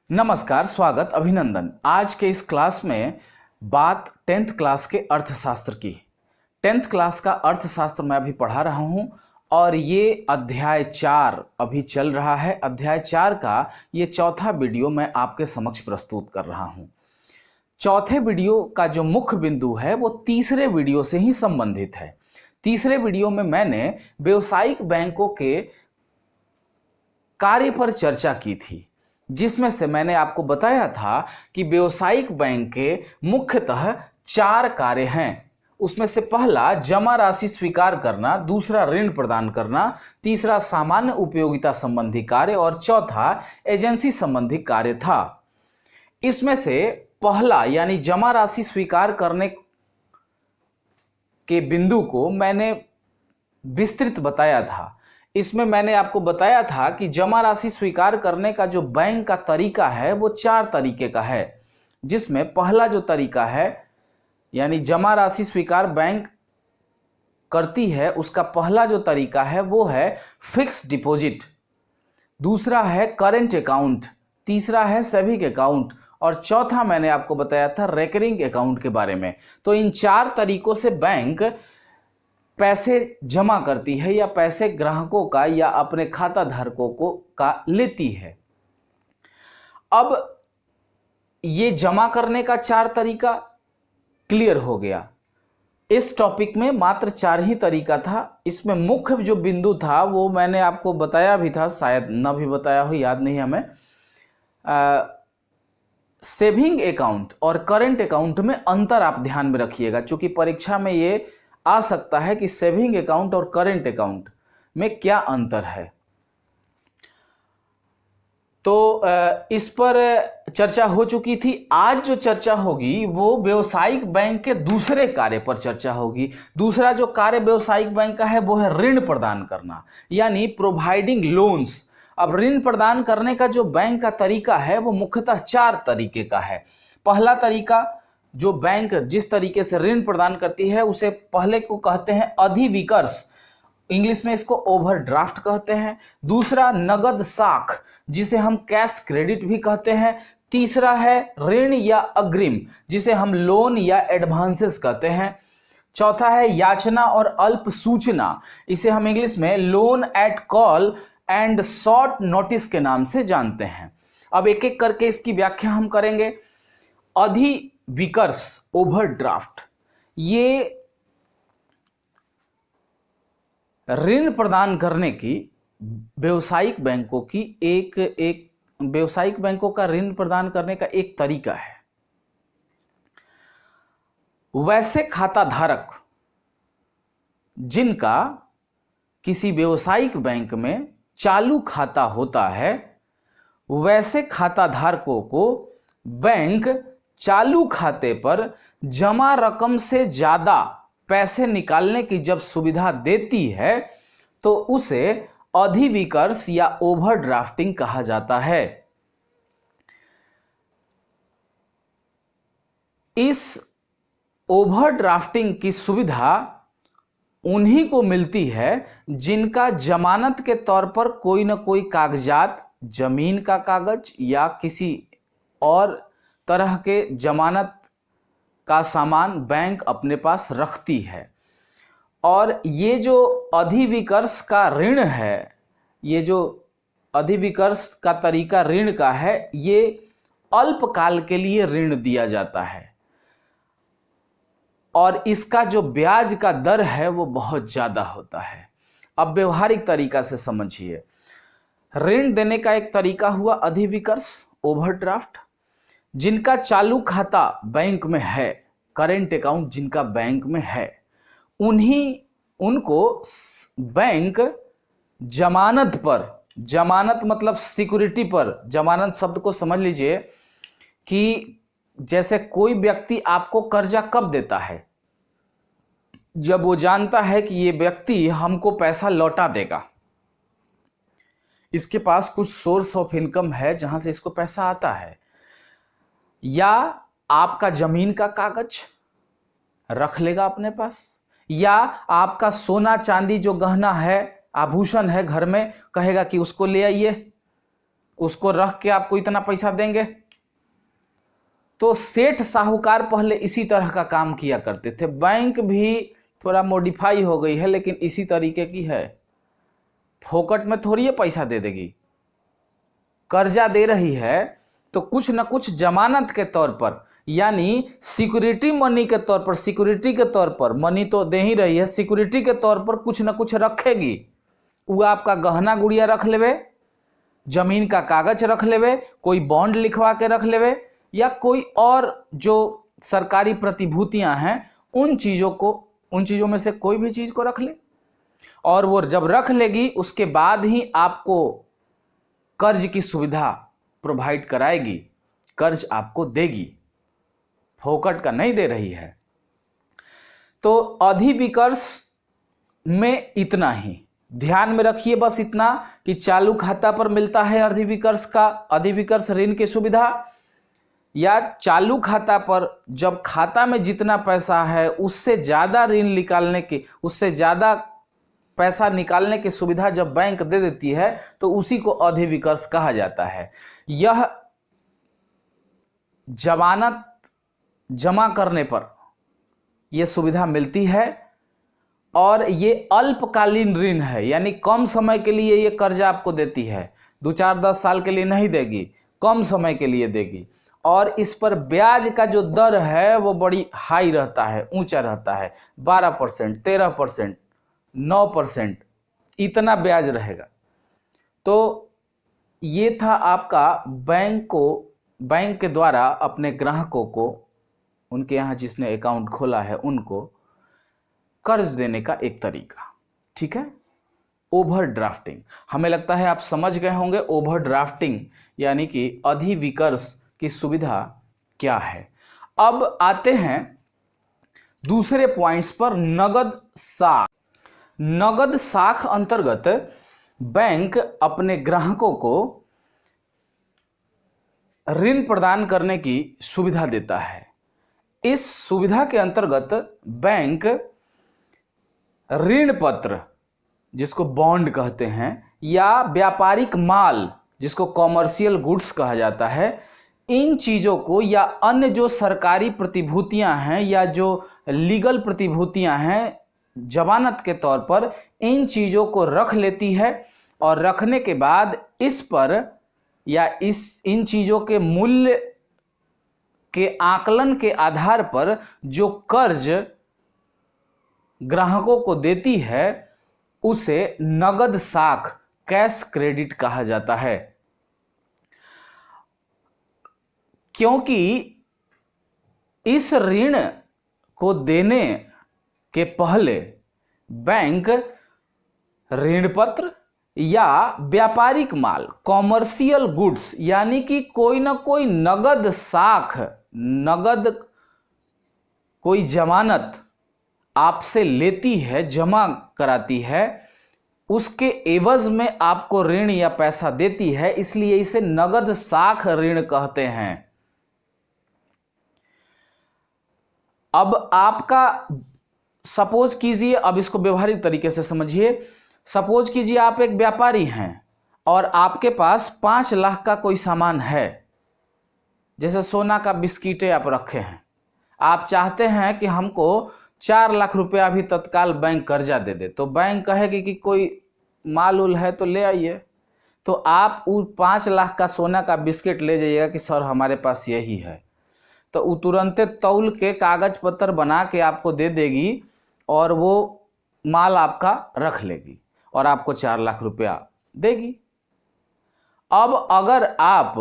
नमस्कार, स्वागत, अभिनंदन। आज के इस क्लास में बात 10th क्लास के अर्थशास्त्र की। 10th क्लास का अर्थशास्त्र मैं अभी पढ़ा रहा हूं और ये अध्याय 4 अभी चल रहा है। अध्याय 4 का ये चौथा वीडियो मैं आपके समक्ष प्रस्तुत कर रहा हूं। चौथे वीडियो का जो मुख्य बिंदु है वो तीसरे वीडियो से ही संबंधित है। तीसरे वीडियो में मैंने व्यावसायिक बैंकों के कार्य पर चर्चा की थी, जिसमें से मैंने आपको बताया था कि व्यावसायिक बैंक के मुख्यतः 4 कार्य हैं। उसमें से पहला जमा राशि स्वीकार करना, दूसरा ऋण प्रदान करना, तीसरा सामान्य उपयोगिता संबंधी कार्य और चौथा एजेंसी संबंधी कार्य था। इसमें से पहला यानी जमा राशि स्वीकार करने के बिंदु को मैंने विस्तृत बताया था। इसमें मैंने आपको बताया था कि जमा राशि स्वीकार करने का जो बैंक का तरीका है वो 4 तरीके का है, जिसमें पहला जो तरीका है यानी जमा राशि स्वीकार बैंक करती है, उसका पहला जो तरीका है वो है फिक्स डिपॉजिट, दूसरा है करेंट अकाउंट, तीसरा है सेविंग अकाउंट और चौथा मैंने आपको बताया था रेकरिंग अकाउंट के बारे में। तो इन 4 तरीकों से बैंक पैसे जमा करती है या पैसे ग्राहकों का या अपने खाता धारकों को का लेती है। अब ये जमा करने का 4 तरीका क्लियर हो गया। इस टॉपिक में मात्र 4 ही तरीका था। इसमें मुख्य जो बिंदु था वो मैंने आपको बताया भी था, शायद न भी बताया हो, याद नहीं हमें। सेविंग अकाउंट और करेंट अकाउंट में अंतर आप ध्यान में रखिएगा, क्योंकि परीक्षा में ये आ सकता है कि सेविंग अकाउंट और करेंट अकाउंट में क्या अंतर है। तो इस पर चर्चा हो चुकी थी। आज जो चर्चा होगी वो व्यावसायिक बैंक के दूसरे कार्य पर चर्चा होगी। दूसरा जो कार्य व्यावसायिक बैंक का है वो है ऋण प्रदान करना, यानी प्रोवाइडिंग लोन्स। अब ऋण प्रदान करने का जो बैंक का तरीका है वो मुख्यतः 4 तरीके का है। पहला तरीका, जो बैंक जिस तरीके से ऋण प्रदान करती है उसे पहले को कहते हैं अधिविकर्ष, इंग्लिश में इसको ओवरड्राफ्ट कहते हैं। दूसरा नगद साख, जिसे हम कैश क्रेडिट भी कहते हैं। तीसरा है ऋण या अग्रिम, जिसे हम लोन या एडवांसेस कहते हैं। चौथा है याचना और अल्प सूचना, इसे हम इंग्लिश में loan eight call and short notice के नाम से जानते हैं। अब एक एक करके इसकी व्याख्या हम करेंगे। अधिविकर्ष ओवरड्राफ्ट, ये ऋण प्रदान करने की व्यावसायिक बैंकों की एक व्यावसायिक बैंकों का ऋण प्रदान करने का एक तरीका है। वैसे खाता धारक जिनका किसी व्यावसायिक बैंक में चालू खाता होता है, वैसे खाता धारकों को बैंक चालू खाते पर जमा रकम से ज्यादा पैसे निकालने की जब सुविधा देती है तो उसे अधिविकर्ष या ओवरड्राफ्टिंग कहा जाता है। इस ओवरड्राफ्टिंग की सुविधा उन्हीं को मिलती है जिनका जमानत के तौर पर कोई ना कोई कागजात, जमीन का कागज या किसी और तरह के जमानत का सामान बैंक अपने पास रखती है। और ये जो अधिविकर्ष का ऋण है, ये जो अधिविकर्ष का तरीका ऋण का है, ये अल्पकाल के लिए ऋण दिया जाता है और इसका जो ब्याज का दर है वो बहुत ज़्यादा होता है। अब व्यवहारिक तरीका से समझिए। ऋण देने का एक तरीका हुआ अधिविकर्ष ओवरड्राफ्ट। जिनका चालू खाता बैंक में है, करेंट अकाउंट जिनका बैंक में है, उनको बैंक जमानत पर, जमानत मतलब सिक्योरिटी पर, जमानत शब्द को समझ लीजिए कि जैसे कोई व्यक्ति आपको कर्जा कब देता है, जब वो जानता है कि ये व्यक्ति हमको पैसा लौटा देगा, इसके पास कुछ सोर्स ऑफ इनकम है जहां से इसको पैसा आता है। या आपका जमीन का कागज रख लेगा अपने पास, या आपका सोना चांदी जो गहना है, आभूषण है घर में, कहेगा कि उसको ले आइए, उसको रख के आपको इतना पैसा देंगे। तो सेठ साहूकार पहले इसी तरह का काम किया करते थे। बैंक भी थोड़ा मॉडिफाई हो गई है, लेकिन इसी तरीके की है। फोकट में थोड़ी ये पैसा दे देगी, कर्जा दे रही है तो कुछ न कुछ जमानत के तौर पर, यानी सिक्योरिटी मनी के तौर पर, सिक्योरिटी के तौर पर, मनी तो दे ही रही है, सिक्योरिटी के तौर पर कुछ न कुछ रखेगी। वो आपका गहना गुड़िया रख लेवे, जमीन का कागज रख लेवे, कोई बॉन्ड लिखवा के रख लेवे, या कोई और जो सरकारी प्रतिभूतियां हैं उन चीजों में से कोई भी चीज को रख ले। और वो जब रख लेगी उसके बाद ही आपको कर्ज की सुविधा प्रोवाइड कराएगी, कर्ज आपको देगी, फोकट का नहीं दे रही है। तो अधिविकर्ष में इतना ही ध्यान में रखिए, बस इतना कि चालू खाता पर मिलता है अधिविकर्ष ऋण की सुविधा, या चालू खाता पर जब खाता में जितना पैसा है उससे ज्यादा ऋण निकालने की, उससे ज्यादा पैसा निकालने की सुविधा जब बैंक दे देती है तो उसी को अधिविकर्ष कहा जाता है। यह जमानत जमा करने पर यह सुविधा मिलती है और ये अल्पकालीन ऋण है, यानी कम समय के लिए ये कर्जा आपको देती है, 2-4-10 साल के लिए नहीं देगी, कम समय के लिए देगी। और इस पर ब्याज का जो दर है वो बड़ी हाई रहता है, ऊंचा रहता है, 12%, 13%, 9% इतना ब्याज रहेगा। तो ये था आपका बैंक के द्वारा अपने ग्राहकों को, उनके यहाँ जिसने अकाउंट खोला है उनको कर्ज देने का एक तरीका। ठीक है, ओवरड्राफ्टिंग, हमें लगता है आप समझ गए होंगे ओवरड्राफ्टिंग यानी कि अधिविकर्ष की सुविधा क्या है। अब आते हैं दूसरे पॉइंट्स पर, नगद साख। नगद साख अंतर्गत बैंक अपने ग्राहकों को ऋण प्रदान करने की सुविधा देता है। इस सुविधा के अंतर्गत बैंक ऋण पत्र, जिसको बॉन्ड कहते हैं, या व्यापारिक माल, जिसको कॉमर्शियल गुड्स कहा जाता है, इन चीज़ों को या अन्य जो सरकारी प्रतिभूतियां हैं या जो लीगल प्रतिभूतियां हैं जमानत के तौर पर, इन चीज़ों को रख लेती है। और रखने के बाद इस पर या इन चीज़ों के मूल्य के आकलन के आधार पर जो कर्ज ग्राहकों को देती है उसे नगद साख, कैश क्रेडिट कहा जाता है। क्योंकि इस ऋण को देने के पहले बैंक ऋण पत्र या व्यापारिक माल, कॉमर्शियल गुड्स, यानी कि कोई ना कोई नगद साख, नगद कोई जमानत आपसे लेती है, जमा कराती है, उसके एवज में आपको ऋण या पैसा देती है, इसलिए इसे नगद साख ऋण कहते हैं। अब आपका सपोज कीजिए, अब इसको व्यवहारिक तरीके से समझिए, सपोज कीजिए आप एक व्यापारी हैं और आपके पास 5 लाख का कोई सामान है, जैसे सोना का बिस्किटें आप रखे हैं, आप चाहते हैं कि हमको 4 लाख रुपया अभी तत्काल बैंक कर्जा दे दे, तो बैंक कहेगी कि कोई माल उल है तो ले आइए, तो आप वो 5 लाख का सोना का बिस्किट ले जाइएगा कि सर हमारे पास यही है, तो वो तुरंत तौल के कागज पत्र बना के आपको दे देगी और वो माल आपका रख लेगी और आपको 4 लाख रुपया देगी। अब अगर आप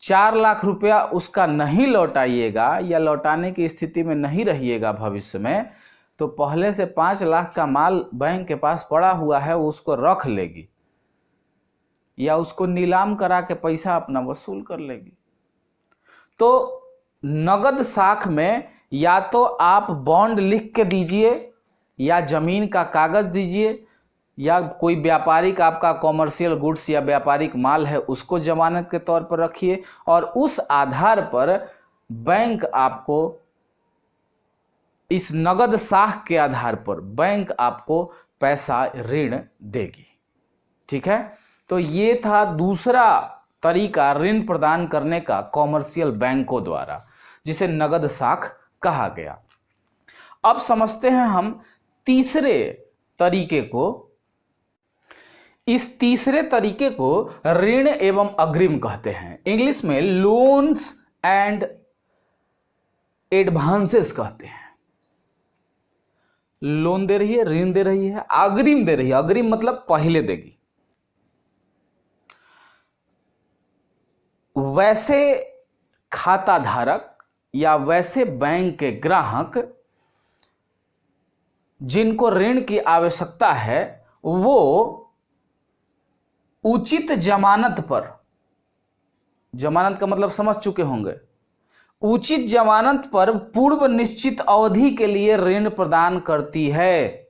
4 लाख रुपया उसका नहीं लौटाइएगा या लौटाने की स्थिति में नहीं रहिएगा भविष्य में, तो पहले से 5 लाख का माल बैंक के पास पड़ा हुआ है, वो उसको रख लेगी या उसको नीलाम करा के पैसा अपना वसूल कर लेगी। तो नगद साख में या तो आप बॉन्ड लिख के दीजिए या जमीन का कागज दीजिए या कोई व्यापारिक आपका कॉमर्शियल गुड्स या व्यापारिक माल है उसको जमानत के तौर पर रखिए और उस आधार पर बैंक आपको, इस नगद साख के आधार पर बैंक आपको पैसा ऋण देगी। ठीक है, तो ये था दूसरा तरीका ऋण प्रदान करने का कॉमर्शियल बैंकों द्वारा, जिसे नगद साख कहा गया। अब समझते हैं हम तीसरे तरीके को। इस तीसरे तरीके को ऋण एवं अग्रिम कहते हैं, इंग्लिश में लोन्स एंड एडवांसेस कहते हैं। लोन दे रही है, ऋण दे रही है, अग्रिम दे रही है। अग्रिम मतलब पहले देगी। वैसे खाता धारक या वैसे बैंक के ग्राहक जिनको ऋण की आवश्यकता है, वो उचित जमानत पर, जमानत का मतलब समझ चुके होंगे, उचित जमानत पर पूर्व निश्चित अवधि के लिए ऋण प्रदान करती है।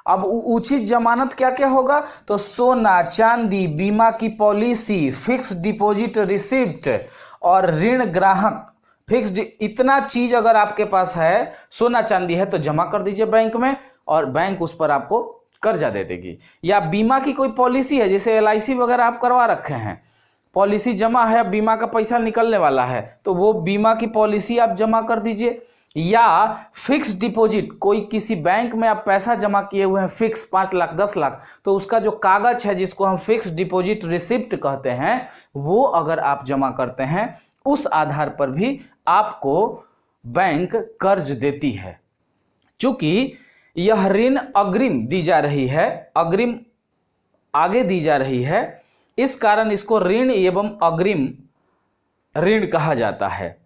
अब उचित जमानत क्या क्या होगा? तो सोना, चांदी, बीमा की पॉलिसी, फिक्स डिपॉजिट रिसिप्ट और ऋण ग्राहक फिक्स्ड, इतना चीज अगर आपके पास है, सोना चांदी है, तो जमा कर दीजिए बैंक में और बैंक उस पर आपको कर्जा दे देगी। या बीमा की कोई पॉलिसी है, जैसे LIC वगैरह आप करवा रखे हैं, पॉलिसी जमा है, बीमा का पैसा निकलने वाला है, तो वो बीमा की पॉलिसी आप जमा कर दीजिए। या फिक्स डिपॉजिट, कोई किसी बैंक में आप पैसा जमा किए हुए हैं फिक्स 5 लाख 10 लाख, तो उसका जो कागज है जिसको हम फिक्स डिपॉजिट रिसिप्ट कहते हैं, वो अगर आप जमा करते हैं, उस आधार पर भी आपको बैंक कर्ज देती है। चूंकि यह ऋण अग्रिम दी जा रही है, अग्रिम आगे दी जा रही है, इस कारण इसको ऋण एवं अग्रिम ऋण कहा जाता है।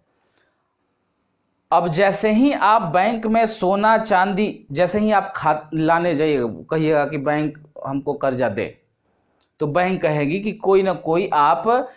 अब जैसे ही आप बैंक में सोना चांदी, जैसे ही आप लाने जाइएगा, कहिएगा कि बैंक हमको कर्जा दे, तो बैंक कहेगी कि कोई ना कोई आप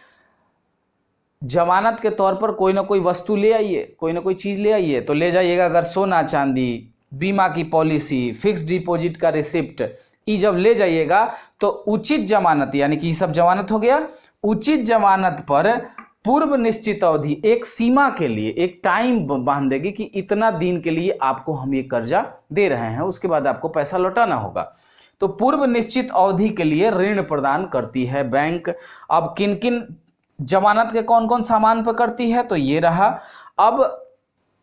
जमानत के तौर पर कोई ना कोई वस्तु ले आइए, कोई ना कोई चीज ले आइए। तो ले जाइएगा अगर सोना चांदी, बीमा की पॉलिसी, फिक्स डिपॉजिट का रिसिप्ट, ये जब ले जाइएगा तो उचित जमानत, यानी कि ये सब जमानत हो गया, उचित जमानत पर पूर्व निश्चित अवधि, एक सीमा के लिए एक टाइम बांध देगी कि इतना दिन के लिए आपको हम ये कर्जा दे रहे हैं, उसके बाद आपको पैसा लौटाना होगा। तो पूर्व निश्चित अवधि के लिए ऋण प्रदान करती है बैंक। अब किन किन जमानत के कौन कौन सामान पर करती है, तो ये रहा। अब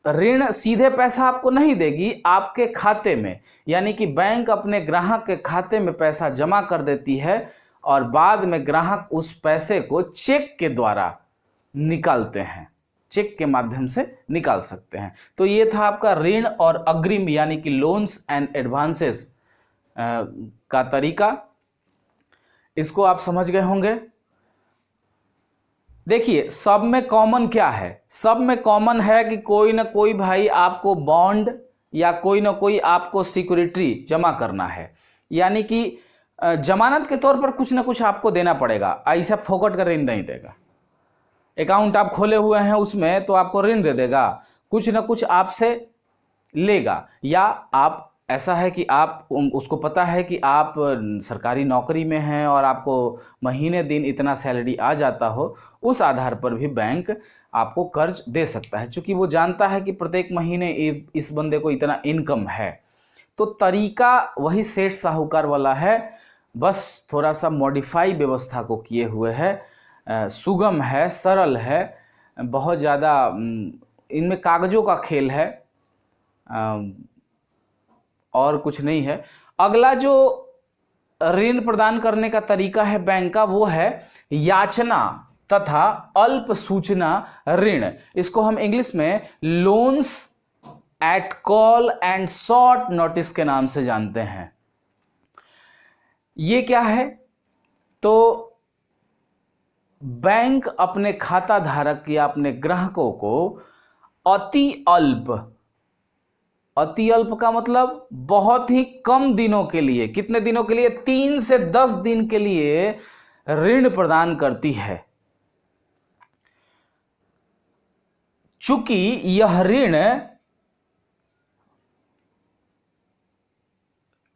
ऋण सीधे पैसा आपको नहीं देगी, आपके खाते में, यानी कि बैंक अपने ग्राहक के खाते में पैसा जमा कर देती है और बाद में ग्राहक उस पैसे को चेक के द्वारा निकालते हैं, चेक के माध्यम से निकाल सकते हैं। तो ये था आपका ऋण और अग्रिम यानी कि लोन्स एंड एडवांसेस का तरीका। इसको आप समझ गए होंगे। देखिए सब में कॉमन क्या है? सब में कॉमन है कि कोई ना कोई भाई आपको बॉन्ड या कोई ना कोई आपको सिक्योरिटी जमा करना है, यानी कि जमानत के तौर पर कुछ ना कुछ आपको देना पड़ेगा। ऐसा फोकट का ऋण नहीं देगा। अकाउंट आप खोले हुए हैं उसमें तो आपको ऋण दे देगा, कुछ ना कुछ आपसे लेगा। या आप ऐसा है कि आप उसको पता है कि आप सरकारी नौकरी में हैं और आपको महीने दिन इतना सैलरी आ जाता हो, उस आधार पर भी बैंक आपको कर्ज दे सकता है, क्योंकि वो जानता है कि प्रत्येक महीने इस बंदे को इतना इनकम है। तो तरीका वही सेठ साहूकार वाला है, बस थोड़ा सा मॉडिफाई व्यवस्था को किए हुए है, सुगम है, सरल है, बहुत ज़्यादा इनमें कागज़ों का खेल है और कुछ नहीं है। अगला जो ऋण प्रदान करने का तरीका है बैंक का, वो है याचना तथा अल्प सूचना ऋण। इसको हम इंग्लिश में loans at call and short notice के नाम से जानते हैं। ये क्या है? तो बैंक अपने खाता धारक या अपने ग्राहकों को अति अल्प का मतलब बहुत ही कम दिनों के लिए, कितने दिनों के लिए? 3 से 10 दिन के लिए ऋण प्रदान करती है। चूंकि यह ऋण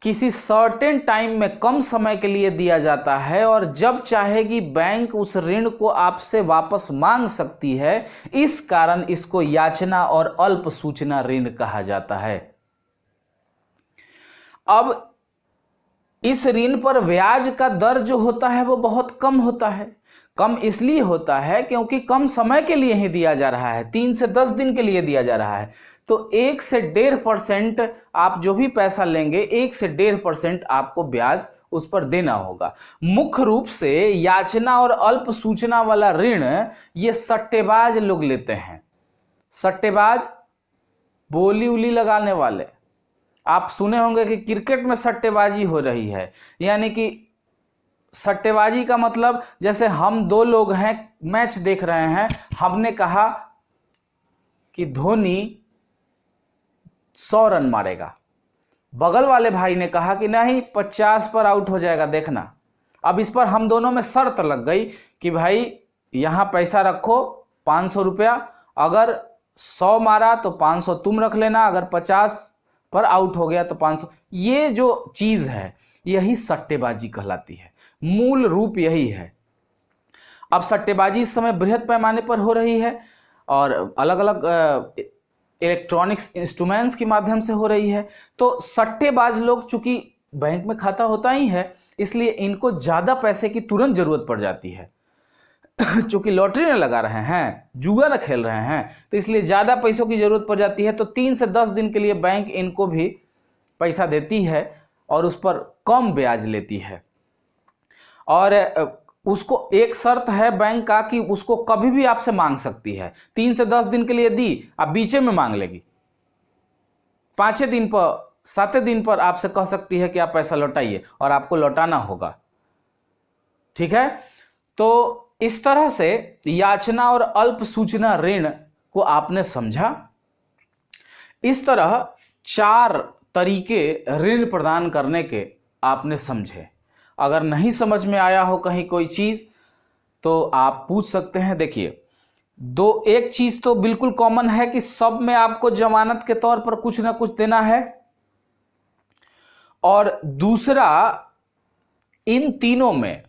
किसी सर्टेन टाइम में कम समय के लिए दिया जाता है और जब चाहेगी बैंक उस ऋण को आपसे वापस मांग सकती है, इस कारण इसको याचना और अल्प सूचना ऋण कहा जाता है। अब इस ऋण पर ब्याज का दर जो होता है वो बहुत कम होता है। कम इसलिए होता है क्योंकि कम समय के लिए ही दिया जा रहा है, 3 से 10 दिन के लिए दिया जा रहा है। तो 1 से 1.5% आप जो भी पैसा लेंगे 1 से 1.5% आपको ब्याज उस पर देना होगा। मुख्य रूप से याचना और अल्प सूचना वाला ऋण ये सट्टेबाज लोग लेते हैं। सट्टेबाज, बोली उली लगाने वाले। आप सुने होंगे कि क्रिकेट में सट्टेबाजी हो रही है, यानी कि सट्टेबाजी का मतलब जैसे हम 2 लोग हैं, मैच देख रहे हैं, हमने कहा कि धोनी 100 रन मारेगा, बगल वाले भाई ने कहा कि नहीं 50 पर आउट हो जाएगा, देखना। अब इस पर हम दोनों में शर्त लग गई कि भाई यहाँ पैसा रखो 500 रुपया, अगर 100 मारा तो 500 तुम रख लेना, अगर 50 पर आउट हो गया तो 500। ये जो चीज़ है यही सट्टेबाजी कहलाती है, मूल रूप यही है। अब सट्टेबाजी इस समय बृहद पैमाने पर हो रही है और अलग अलग इलेक्ट्रॉनिक्स इंस्ट्रूमेंट्स के माध्यम से हो रही है। तो सट्टेबाज लोग, चूंकि बैंक में खाता होता ही है, इसलिए इनको ज़्यादा पैसे की तुरंत ज़रूरत पड़ जाती है। चूंकि लॉटरी न लगा रहे हैं, जुआ न खेल रहे हैं, तो इसलिए ज़्यादा पैसों की ज़रूरत पड़ जाती है। तो 3 से 10 दिन के लिए बैंक इनको भी पैसा देती है और उस पर कम ब्याज लेती है। और उसको एक शर्त है बैंक का कि उसको कभी भी आपसे मांग सकती है। 3 से 10 दिन के लिए दी, अब बीचे में मांग लेगी, 5 दिन पर, 7 दिन पर आपसे कह सकती है कि आप पैसा लौटाइए, और आपको लौटाना होगा। ठीक है, तो इस तरह से याचना और अल्प सूचना ऋण को आपने समझा। इस तरह 4 तरीके ऋण प्रदान करने के आपने समझे। अगर नहीं समझ में आया हो कहीं कोई चीज़ तो आप पूछ सकते हैं। देखिए, एक चीज़ तो बिल्कुल कॉमन है कि सब में आपको जमानत के तौर पर कुछ ना कुछ देना है, और दूसरा, इन तीनों में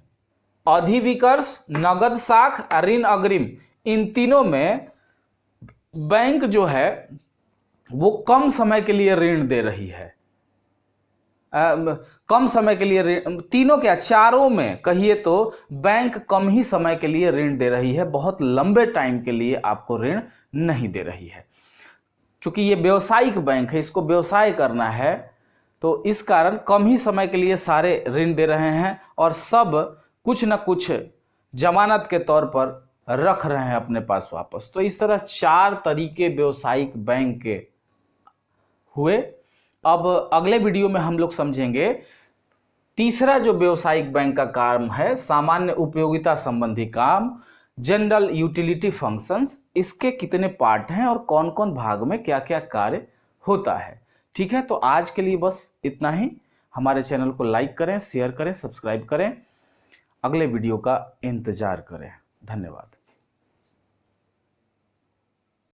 अधिविकर्ष, नगद साख, ऋण अग्रिम, इन तीनों में बैंक जो है वो कम समय के लिए ऋण दे रही है। कम समय के लिए ऋण, तीनों क्या, चारों में कहिए तो बैंक कम ही समय के लिए ऋण दे रही है, बहुत लंबे टाइम के लिए आपको ऋण नहीं दे रही है। क्योंकि ये व्यावसायिक बैंक है, इसको व्यवसाय करना है, तो इस कारण कम ही समय के लिए सारे ऋण दे रहे हैं, और सब कुछ न कुछ जमानत के तौर पर रख रहे हैं अपने पास वापस। तो इस तरह 4 तरीके व्यावसायिक बैंक के हुए। अब अगले वीडियो में हम लोग समझेंगे तीसरा जो व्यावसायिक बैंक का काम है, सामान्य उपयोगिता संबंधी काम, जनरल यूटिलिटी फंक्शंस, इसके कितने पार्ट हैं और कौन कौन भाग में क्या क्या कार्य होता है। ठीक है, तो आज के लिए बस इतना ही। हमारे चैनल को लाइक करें, शेयर करें, सब्सक्राइब करें, अगले वीडियो का इंतजार करें। धन्यवाद।